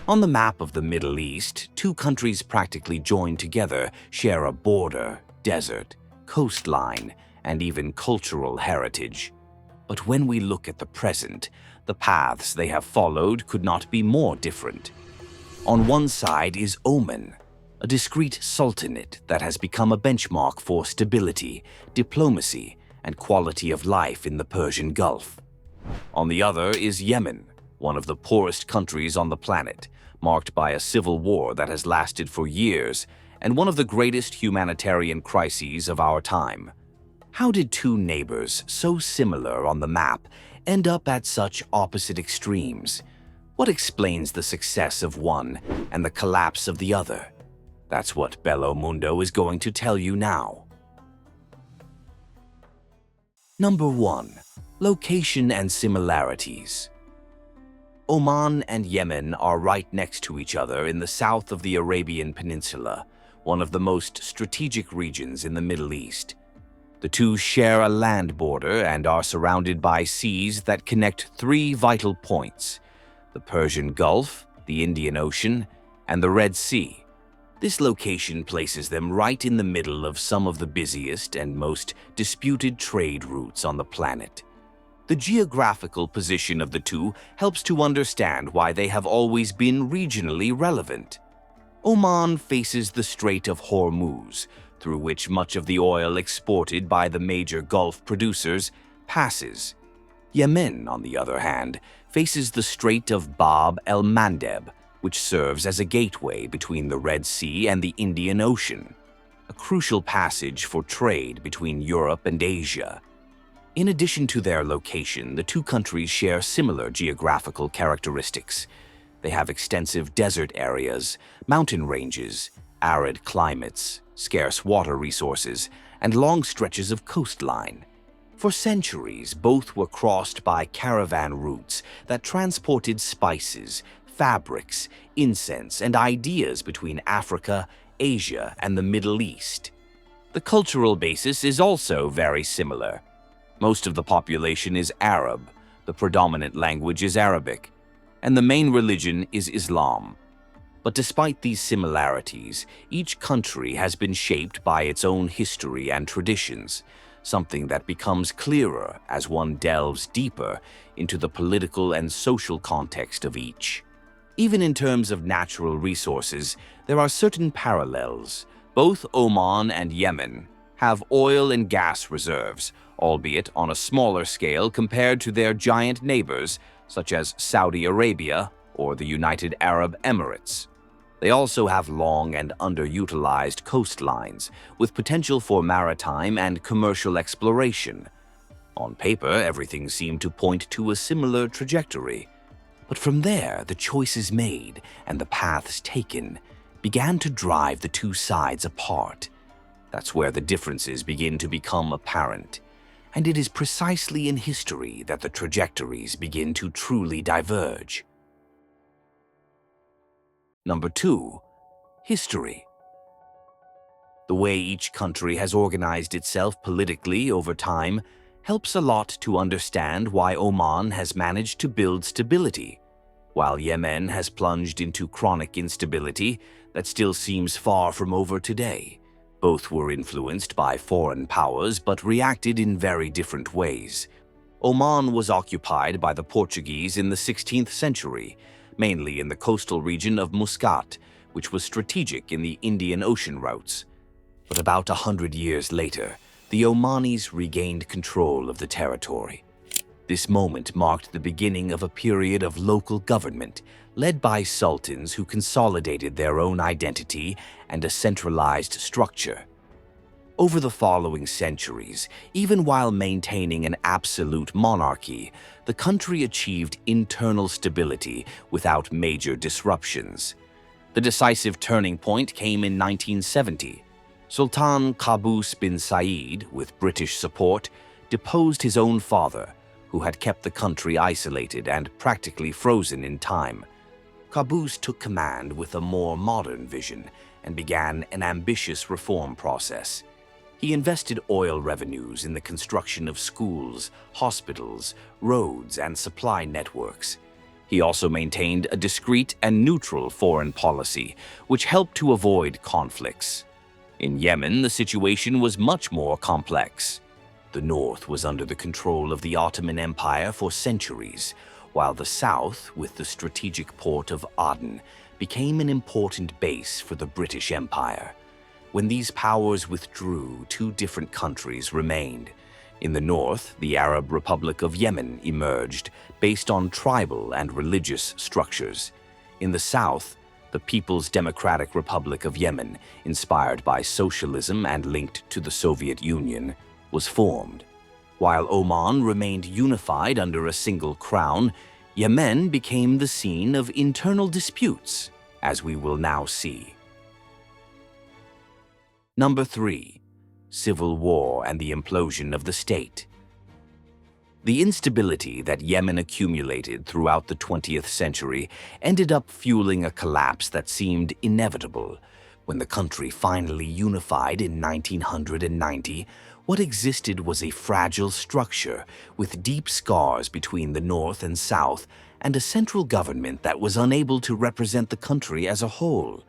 On the map of the Middle East, two countries practically joined together share a border, desert, coastline, and even cultural heritage. But when we look at the present, the paths they have followed could not be more different. On one side is Oman, a discreet sultanate that has become a benchmark for stability, diplomacy, and quality of life in the Persian Gulf. On the other is Yemen, one of the poorest countries on the planet, marked by a civil war that has lasted for years and one of the greatest humanitarian crises of our time. How did two neighbors so similar on the map end up at such opposite extremes? What explains the success of one and the collapse of the other? That's what Bello Mundo is going to tell you now. Number 1. Location and similarities. Oman and Yemen are right next to each other in the south of the Arabian Peninsula, one of the most strategic regions in the Middle East. The two share a land border and are surrounded by seas that connect three vital points: the Persian Gulf, the Indian Ocean, and the Red Sea. This location places them right in the middle of some of the busiest and most disputed trade routes on the planet. The geographical position of the two helps to understand why they have always been regionally relevant. Oman faces the Strait of Hormuz, through which much of the oil exported by the major Gulf producers passes. Yemen, on the other hand, faces the Strait of Bab el-Mandeb, which serves as a gateway between the Red Sea and the Indian Ocean, a crucial passage for trade between Europe and Asia. In addition to their location, the two countries share similar geographical characteristics. They have extensive desert areas, mountain ranges, arid climates, scarce water resources, and long stretches of coastline. For centuries, both were crossed by caravan routes that transported spices, fabrics, incense, and ideas between Africa, Asia, and the Middle East. The cultural basis is also very similar. Most of the population is Arab, the predominant language is Arabic, and the main religion is Islam. But despite these similarities, each country has been shaped by its own history and traditions, something that becomes clearer as one delves deeper into the political and social context of each. Even in terms of natural resources, there are certain parallels. Both Oman and Yemen have oil and gas reserves, albeit on a smaller scale compared to their giant neighbors, such as Saudi Arabia or the United Arab Emirates. They also have long and underutilized coastlines, with potential for maritime and commercial exploration. On paper, everything seemed to point to a similar trajectory. But from there, the choices made and the paths taken began to drive the two sides apart. That's where the differences begin to become apparent. And it is precisely in history that the trajectories begin to truly diverge. Number 2. History. The way each country has organized itself politically over time helps a lot to understand why Oman has managed to build stability, while Yemen has plunged into chronic instability that still seems far from over today. Both were influenced by foreign powers but reacted in very different ways. Oman was occupied by the Portuguese in the 16th century, mainly in the coastal region of Muscat, which was strategic in the Indian Ocean routes. But about 100 years later, the Omanis regained control of the territory. This moment marked the beginning of a period of local government, led by sultans who consolidated their own identity and a centralized structure. Over the following centuries, even while maintaining an absolute monarchy, the country achieved internal stability without major disruptions. The decisive turning point came in 1970. Sultan Qaboos bin Said, with British support, deposed his own father, who had kept the country isolated and practically frozen in time. Qaboos took command with a more modern vision and began an ambitious reform process. He invested oil revenues in the construction of schools, hospitals, roads, and supply networks. He also maintained a discreet and neutral foreign policy, which helped to avoid conflicts. In Yemen, the situation was much more complex. The north was under the control of the Ottoman Empire for centuries, while the south, with the strategic port of Aden, became an important base for the British Empire. When these powers withdrew, two different countries remained. In the north, the Arab Republic of Yemen emerged, based on tribal and religious structures. In the south, the People's Democratic Republic of Yemen, inspired by socialism and linked to the Soviet Union, was formed. While Oman remained unified under a single crown, Yemen became the scene of internal disputes, as we will now see. Number 3. Civil war and the implosion of the state. The instability that Yemen accumulated throughout the 20th century ended up fueling a collapse that seemed inevitable. When the country finally unified in 1990, what existed was a fragile structure with deep scars between the north and south and a central government that was unable to represent the country as a whole.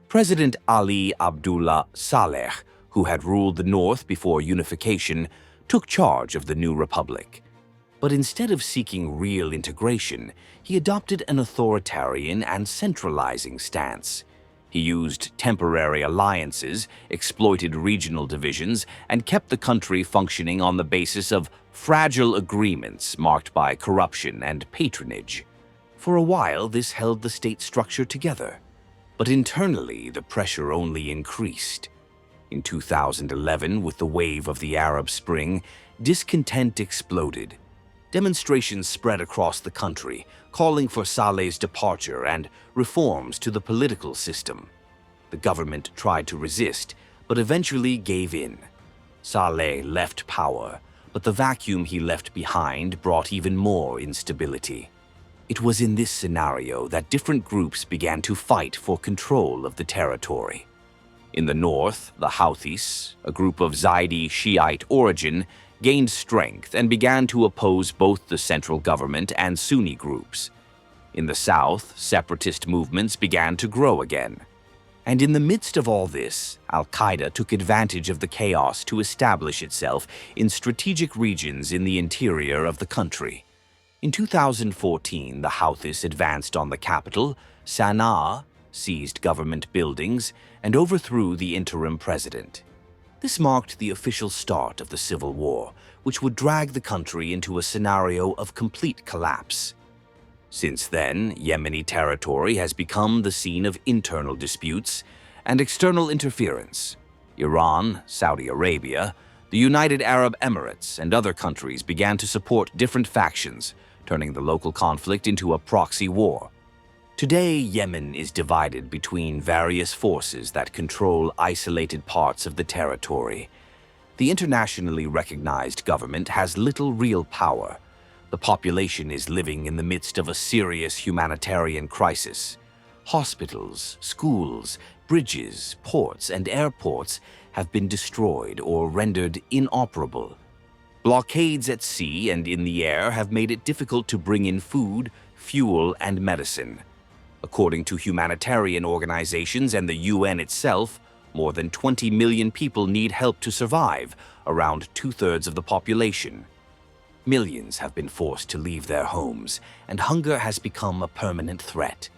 President Ali Abdullah Saleh, who had ruled the north before unification, took charge of the new republic. But instead of seeking real integration, he adopted an authoritarian and centralizing stance. He used temporary alliances, exploited regional divisions, and kept the country functioning on the basis of fragile agreements marked by corruption and patronage. For a while, this held the state structure together. But internally, the pressure only increased. In 2011, with the wave of the Arab Spring, discontent exploded. Demonstrations spread across the country, calling for Saleh's departure and reforms to the political system. The government tried to resist, but eventually gave in. Saleh left power, but the vacuum he left behind brought even more instability. It was in this scenario that different groups began to fight for control of the territory. In the north, the Houthis, a group of Zaidi Shiite origin, gained strength and began to oppose both the central government and Sunni groups. In the south, separatist movements began to grow again. And in the midst of all this, Al-Qaeda took advantage of the chaos to establish itself in strategic regions in the interior of the country. In 2014, the Houthis advanced on the capital, Sana'a, seized government buildings, and overthrew the interim president. This marked the official start of the civil war, which would drag the country into a scenario of complete collapse. Since then, Yemeni territory has become the scene of internal disputes and external interference. Iran, Saudi Arabia, the United Arab Emirates, and other countries began to support different factions, turning the local conflict into a proxy war. Today, Yemen is divided between various forces that control isolated parts of the territory. The internationally recognized government has little real power. The population is living in the midst of a serious humanitarian crisis. Hospitals, schools, bridges, ports, and airports have been destroyed or rendered inoperable. Blockades at sea and in the air have made it difficult to bring in food, fuel, and medicine. According to humanitarian organizations and the UN itself, more than 20 million people need help to survive, around two-thirds of the population. Millions have been forced to leave their homes, and hunger has become a permanent threat.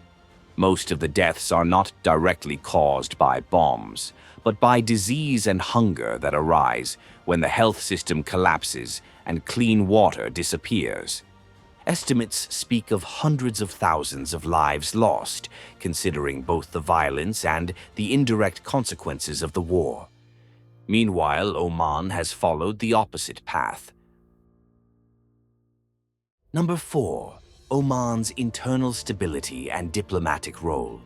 Most of the deaths are not directly caused by bombs, but by disease and hunger that arise when the health system collapses and clean water disappears. Estimates speak of hundreds of thousands of lives lost, considering both the violence and the indirect consequences of the war. Meanwhile, Oman has followed the opposite path. Number 4. Oman's internal stability and diplomatic role.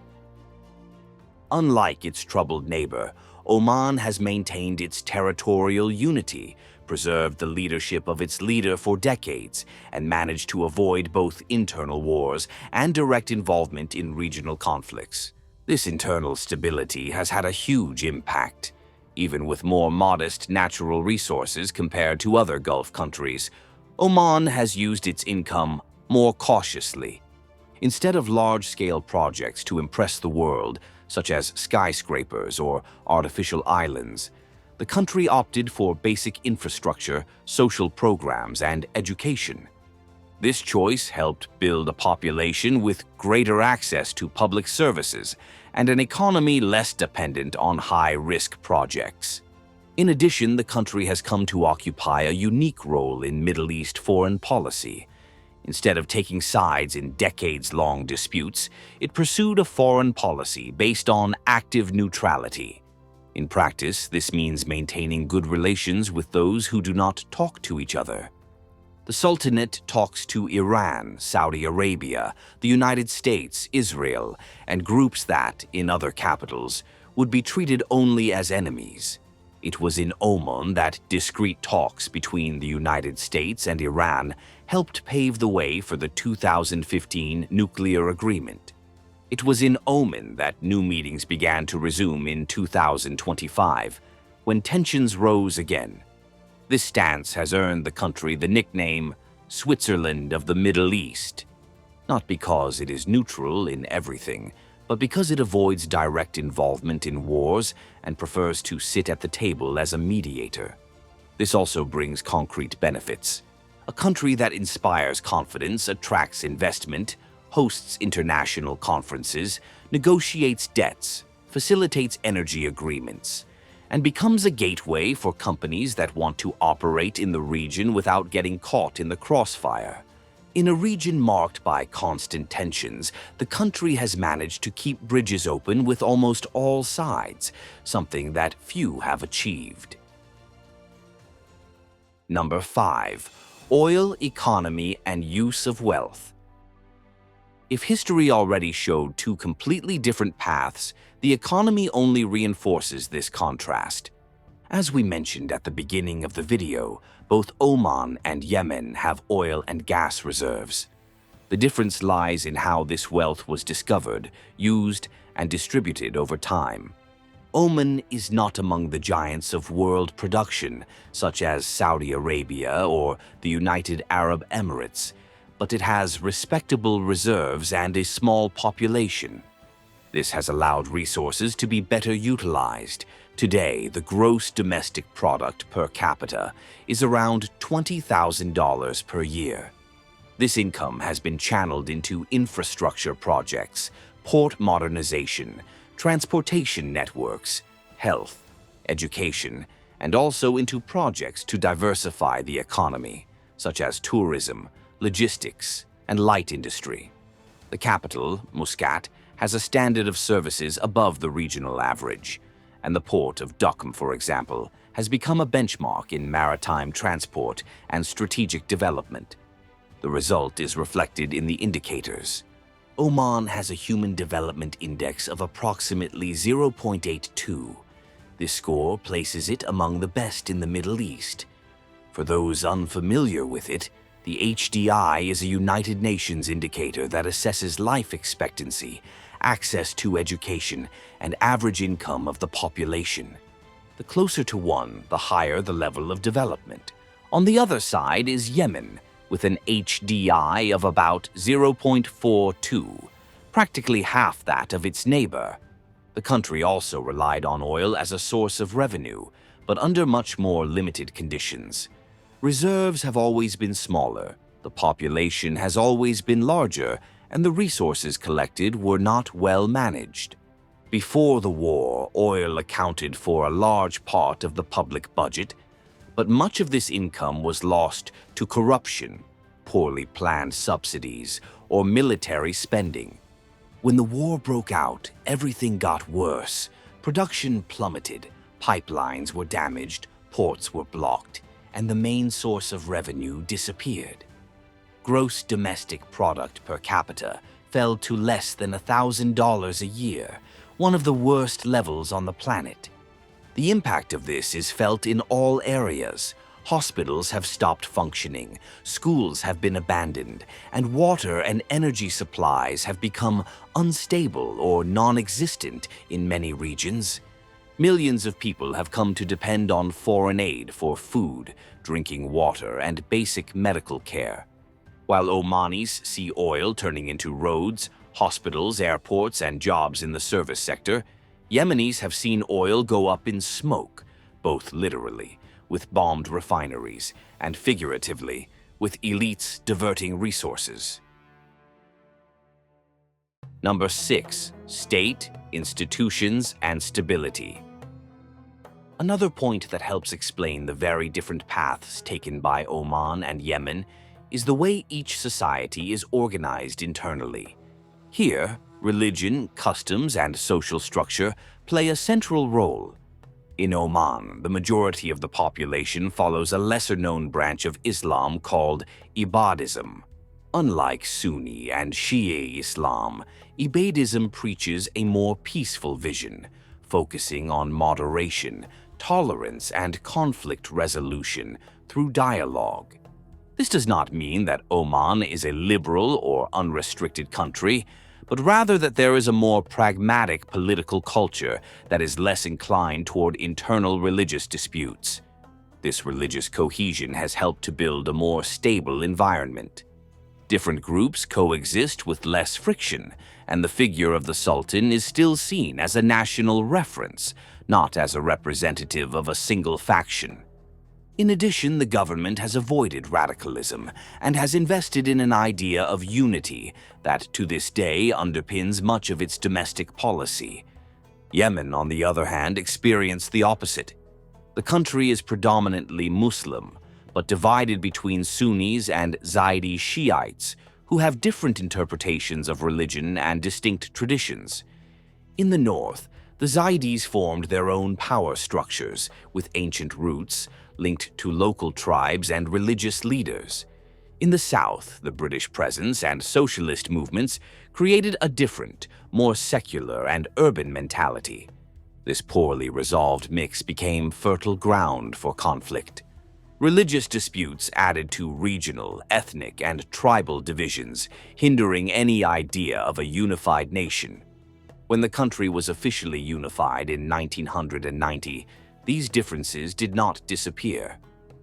Unlike its troubled neighbor, Oman has maintained its territorial unity, preserved the leadership of its leader for decades, and managed to avoid both internal wars and direct involvement in regional conflicts. This internal stability has had a huge impact. Even with more modest natural resources compared to other Gulf countries, Oman has used its income more cautiously. Instead of large-scale projects to impress the world, such as skyscrapers or artificial islands, the country opted for basic infrastructure, social programs, and education. This choice helped build a population with greater access to public services and an economy less dependent on high-risk projects. In addition, the country has come to occupy a unique role in Middle East foreign policy. Instead of taking sides in decades-long disputes, it pursued a foreign policy based on active neutrality. In practice, this means maintaining good relations with those who do not talk to each other. The Sultanate talks to Iran, Saudi Arabia, the United States, Israel, and groups that, in other capitals, would be treated only as enemies. It was in Oman that discreet talks between the United States and Iran helped pave the way for the 2015 nuclear agreement. It was in Oman that new meetings began to resume in 2025, when tensions rose again. This stance has earned the country the nickname Switzerland of the Middle East, not because it is neutral in everything, but because it avoids direct involvement in wars and prefers to sit at the table as a mediator. This also brings concrete benefits. A country that inspires confidence attracts investment, hosts international conferences, negotiates debts, facilitates energy agreements, and becomes a gateway for companies that want to operate in the region without getting caught in the crossfire. In a region marked by constant tensions, the country has managed to keep bridges open with almost all sides, something that few have achieved. Number 5. Oil, economy, and use of wealth. If history already showed two completely different paths, the economy only reinforces this contrast. As we mentioned at the beginning of the video, both Oman and Yemen have oil and gas reserves. The difference lies in how this wealth was discovered, used, and distributed over time. Oman is not among the giants of world production, such as Saudi Arabia or the United Arab Emirates, but it has respectable reserves and a small population. This has allowed resources to be better utilized. Today, the gross domestic product per capita is around $20,000 per year. This income has been channeled into infrastructure projects, port modernization, transportation networks, health, education, and also into projects to diversify the economy, such as tourism, logistics, and light industry. The capital, Muscat, has a standard of services above the regional average, and the port of Duqm, for example, has become a benchmark in maritime transport and strategic development. The result is reflected in the indicators. Oman has a Human Development Index of approximately 0.82. This score places it among the best in the Middle East. For those unfamiliar with it, the HDI is a United Nations indicator that assesses life expectancy, access to education, and average income of the population. The closer to 1, the higher the level of development. On the other side is Yemen, with an HDI of about 0.42, practically half that of its neighbor. The country also relied on oil as a source of revenue, but under much more limited conditions. Reserves have always been smaller, the population has always been larger, and the resources collected were not well managed. Before the war, oil accounted for a large part of the public budget, but much of this income was lost to corruption, poorly planned subsidies, or military spending. When the war broke out, everything got worse. Production plummeted, pipelines were damaged, ports were blocked, and the main source of revenue disappeared. Gross domestic product per capita fell to less than $1,000 a year, one of the worst levels on the planet. The impact of this is felt in all areas. Hospitals have stopped functioning, schools have been abandoned, and water and energy supplies have become unstable or non-existent in many regions. Millions of people have come to depend on foreign aid for food, drinking water, and basic medical care. While Omanis see oil turning into roads, hospitals, airports, and jobs in the service sector, Yemenis have seen oil go up in smoke, both literally, with bombed refineries, and figuratively, with elites diverting resources. Number 6. State, institutions, and stability. Another point that helps explain the very different paths taken by Oman and Yemen is the way each society is organized internally. Here, religion, customs, and social structure play a central role. In Oman, the majority of the population follows a lesser-known branch of Islam called Ibadism. Unlike Sunni and Shia Islam, Ibadism preaches a more peaceful vision, focusing on moderation, tolerance, and conflict resolution through dialogue. This does not mean that Oman is a liberal or unrestricted country, but rather that there is a more pragmatic political culture that is less inclined toward internal religious disputes. This religious cohesion has helped to build a more stable environment. Different groups coexist with less friction, and the figure of the Sultan is still seen as a national reference, not as a representative of a single faction. In addition, the government has avoided radicalism and has invested in an idea of unity that to this day underpins much of its domestic policy. Yemen, on the other hand, experienced the opposite. The country is predominantly Muslim, but divided between Sunnis and Zaidi Shiites, who have different interpretations of religion and distinct traditions. In the north, the Zaidis formed their own power structures with ancient roots, linked to local tribes and religious leaders. In the south, the British presence and socialist movements created a different, more secular and urban mentality. This poorly resolved mix became fertile ground for conflict. Religious disputes added to regional, ethnic, and tribal divisions, hindering any idea of a unified nation. When the country was officially unified in 1990, these differences did not disappear.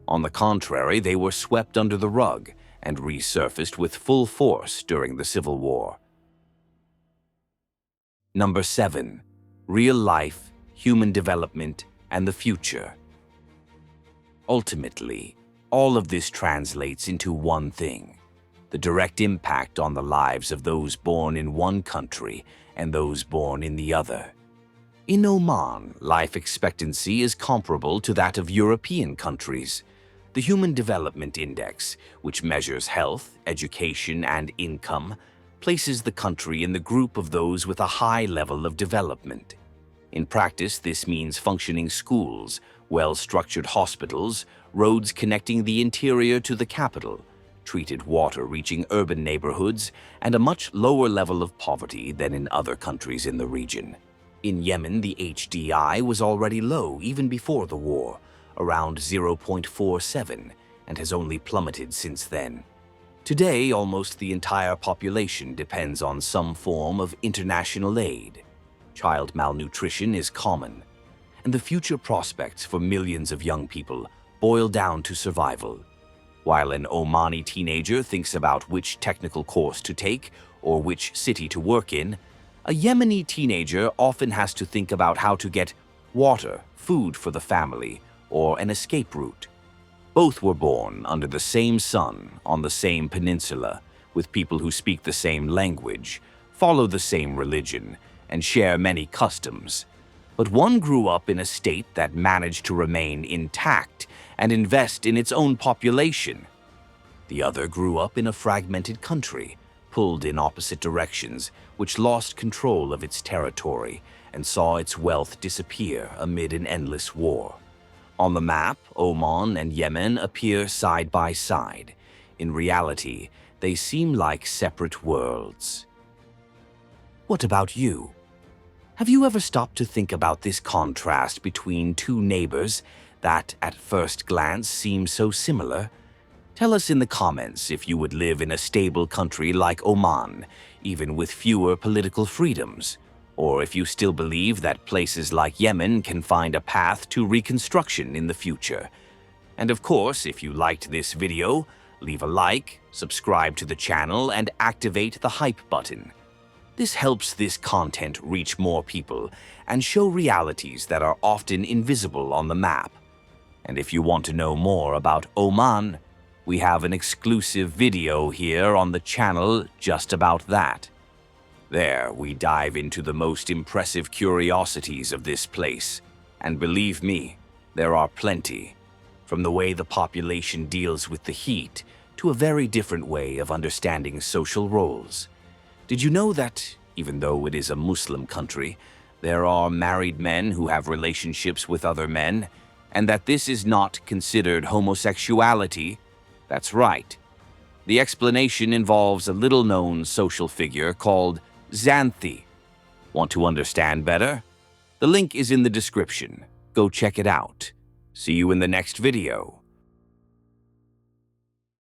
On the contrary, they were swept under the rug and resurfaced with full force during the Civil War. Number 7. Real life, human development, and the future. Ultimately, all of this translates into one thing: the direct impact on the lives of those born in one country and those born in the other. In Oman, life expectancy is comparable to that of European countries. The Human Development Index, which measures health, education, and income, places the country in the group of those with a high level of development. In practice, this means functioning schools, well-structured hospitals, roads connecting the interior to the capital, treated water reaching urban neighborhoods, and a much lower level of poverty than in other countries in the region. In Yemen, the HDI was already low even before the war, around 0.47, and has only plummeted since then. Today, almost the entire population depends on some form of international aid. Child malnutrition is common, and the future prospects for millions of young people boil down to survival. While an Omani teenager thinks about which technical course to take or which city to work in, a Yemeni teenager often has to think about how to get water, food for the family, or an escape route. Both were born under the same sun on the same peninsula, with people who speak the same language, follow the same religion, and share many customs. But one grew up in a state that managed to remain intact and invest in its own population. The other grew up in a fragmented country, pulled in opposite directions, which lost control of its territory and saw its wealth disappear amid an endless war. On the map, Oman and Yemen appear side by side. In reality, they seem like separate worlds. What about you? Have you ever stopped to think about this contrast between two neighbors that, at first glance, seem so similar? Tell us in the comments if you would live in a stable country like Oman, even with fewer political freedoms, or if you still believe that places like Yemen can find a path to reconstruction in the future. And of course, if you liked this video, Leave a like, subscribe to the channel, and activate the hype button. This helps this content reach more people and show realities that are often invisible on the map. And if you want to know more about Oman, we have an exclusive video here on the channel just about that. There, we dive into the most impressive curiosities of this place. And believe me, there are plenty. From the way the population deals with the heat to a very different way of understanding social roles. Did you know that, even though it is a Muslim country, there are married men who have relationships with other men, and that this is not considered homosexuality? That's right. The explanation involves a little-known social figure called Xanthi. Want to understand better? The link is in the description. Go check it out. See you in the next video.